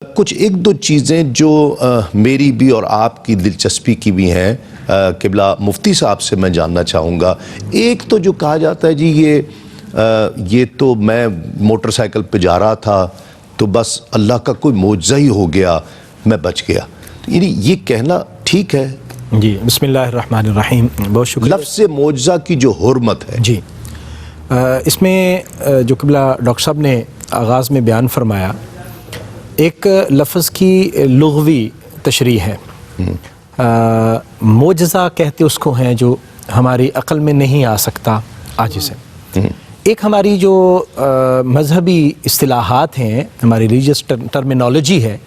کچھ ایک دو چیزیں جو میری بھی اور آپ کی دلچسپی کی بھی ہیں قبلہ مفتی صاحب سے میں جاننا چاہوں گا۔ ایک تو جو کہا جاتا ہے جی یہ تو میں موٹر سائیکل پہ جا رہا تھا تو بس اللہ کا کوئی معجزہ ہی ہو گیا، میں بچ گیا، یعنی یہ کہنا ٹھیک ہے؟ جی بسم اللہ الرحمن الرحیم، بہت شکریہ۔ لفظ معجزہ کی جو حرمت ہے جی اس میں جو قبلہ ڈاکٹر صاحب نے آغاز میں بیان فرمایا، ایک لفظ کی لغوی تشریح ہے۔ معجزہ کہتے اس کو ہیں جو ہماری عقل میں نہیں آ سکتا، عاجز ہے۔ ایک ہماری جو مذہبی اصطلاحات ہیں، ہماری ریلیجس ٹرمینالوجی ہے،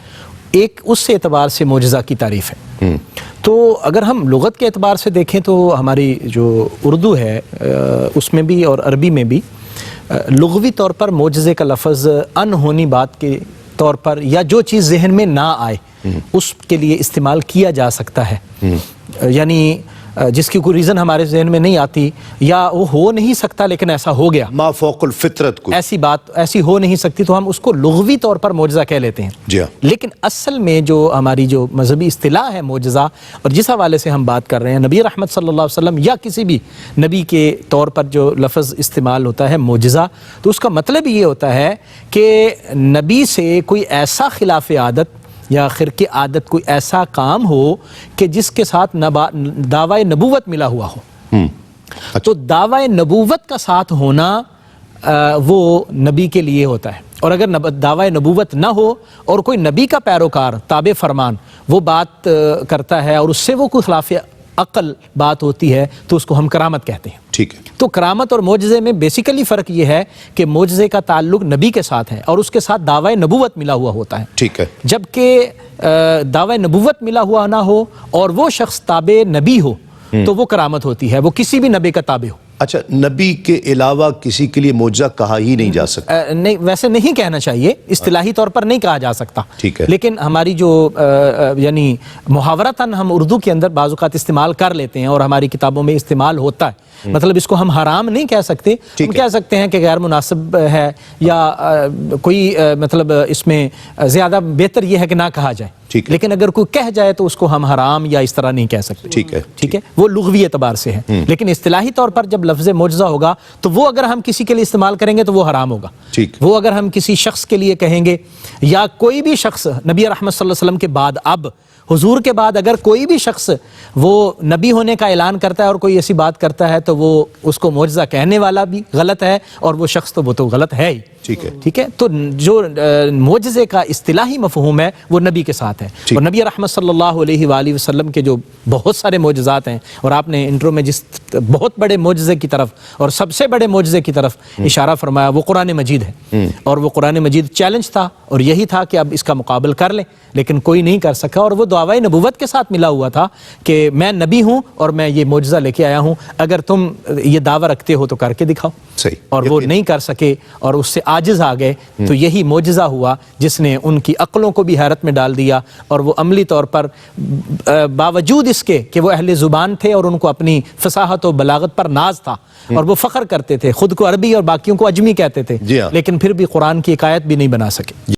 ایک اس اعتبار سے معجزہ کی تعریف ہے۔ تو اگر ہم لغت کے اعتبار سے دیکھیں تو ہماری جو اردو ہے اس میں بھی اور عربی میں بھی لغوی طور پر معجزے کا لفظ انہونی بات کے طور پر یا جو چیز ذہن میں نہ آئے اس کے لیے استعمال کیا جا سکتا ہے، یعنی جس کی کوئی ریزن ہمارے ذہن میں نہیں آتی یا وہ ہو نہیں سکتا لیکن ایسا ہو گیا، ما فوق الفطرت کو ایسی بات ایسی ہو نہیں سکتی، تو ہم اس کو لغوی طور پر معجزہ کہہ لیتے ہیں۔ جی ہاں۔ لیکن اصل میں جو ہماری جو مذہبی اصطلاح ہے معجزہ، اور جس حوالے سے ہم بات کر رہے ہیں نبی رحمت صلی اللہ علیہ وسلم یا کسی بھی نبی کے طور پر جو لفظ استعمال ہوتا ہے معجزہ، تو اس کا مطلب یہ ہوتا ہے کہ نبی سے کوئی ایسا خلاف عادت یا خرق عادت کوئی ایسا کام ہو کہ جس کے ساتھ دعوی نبوت ملا ہوا ہو۔ تو دعوی نبوت کا ساتھ ہونا وہ نبی کے لیے ہوتا ہے، اور اگر دعوی نبوت نہ ہو اور کوئی نبی کا پیروکار تابع فرمان وہ بات کرتا ہے اور اس سے وہ کوئی خلاف عقل بات ہوتی ہے تو اس کو ہم کرامت کہتے ہیں۔ ٹھیک ہے۔ تو کرامت اور معجزے میں بیسیکلی فرق یہ ہے کہ معجزے کا تعلق نبی کے ساتھ ہے اور اس کے ساتھ دعوی نبوت ملا ہوا ہوتا ہے۔ ٹھیک ہے۔ جبکہ دعوی نبوت ملا ہوا نہ ہو اور وہ شخص تابع نبی ہو تو وہ کرامت ہوتی ہے، وہ کسی بھی نبی کا تابع ہو۔ اچھا، نبی کے علاوہ کسی کے لیے معجزہ کہا ہی نہیں جا سکتا؟ نہیں، ویسے نہیں کہنا چاہیے، اصطلاحی طور پر نہیں کہا جا سکتا۔ ٹھیک ہے۔ لیکن ہماری جو یعنی محاورتاً ہم اردو کے اندر بعض اوقات استعمال کر لیتے ہیں اور ہماری کتابوں میں استعمال ہوتا ہے، مطلب اس کو ہم حرام نہیں کہہ سکتے، ہم کہہ سکتے ہیں کہ غیر مناسب ہے یا کوئی مطلب اس میں زیادہ بہتر یہ ہے کہ نہ کہا جائے، لیکن اگر کوئی کہہ جائے تو اس کو ہم حرام یا اس طرح نہیں کہہ سکتے۔ ٹھیک ہے۔ ٹھیک ہے، وہ لغوی اعتبار سے ہے، لیکن اصطلاحی طور پر جب لفظ معجزہ ہوگا تو وہ اگر ہم کسی کے لیے استعمال کریں گے تو وہ حرام ہوگا۔ وہ اگر ہم کسی شخص کے لیے کہیں گے یا کوئی بھی شخص نبی رحمت صلی اللہ علیہ وسلم کے بعد، اب حضور کے بعد اگر کوئی بھی شخص وہ نبی ہونے کا اعلان کرتا ہے اور کوئی ایسی بات کرتا ہے تو وہ اس کو معجزہ کہنے والا بھی غلط ہے اور وہ شخص تو وہ تو غلط ہے ہی۔ ٹھیک ہے، تو جو معجزے کا اصطلاحی مفہوم ہے وہ نبی کے ساتھ ہے، اور نبی رحمت صلی اللہ علیہ وآلہ وسلم کے جو بہت سارے معجزات ہیں، اور آپ نے انٹرو میں جس بہت بڑے معجزے کی طرف اور سب سے بڑے معجزے کی طرف اشارہ فرمایا وہ قرآن مجید ہے، اور وہ قرآن مجید چیلنج تھا اور یہی تھا کہ اب اس کا مقابل کر لیں، لیکن کوئی نہیں کر سکا، اور وہ دعوی نبوت کے ساتھ ملا ہوا تھا کہ میں نبی ہوں اور میں یہ معجزہ لے کے آیا ہوں، اگر تم یہ دعویٰ رکھتے ہو تو کر کے دکھاؤ۔ اور وہ نہیں کر سکے اور اس سے عاجز آ گئے، تو یہی معجزہ ہوا جس نے ان کی عقلوں کو بھی حیرت میں ڈال دیا، اور وہ عملی طور پر باوجود اس کے کہ وہ اہل زبان تھے اور ان کو اپنی فصاحت و بلاغت پر ناز تھا اور وہ فخر کرتے تھے، خود کو عربی اور باقیوں کو اجمی کہتے تھے، لیکن پھر بھی قرآن کی ایک آیت بھی نہیں بنا سکے۔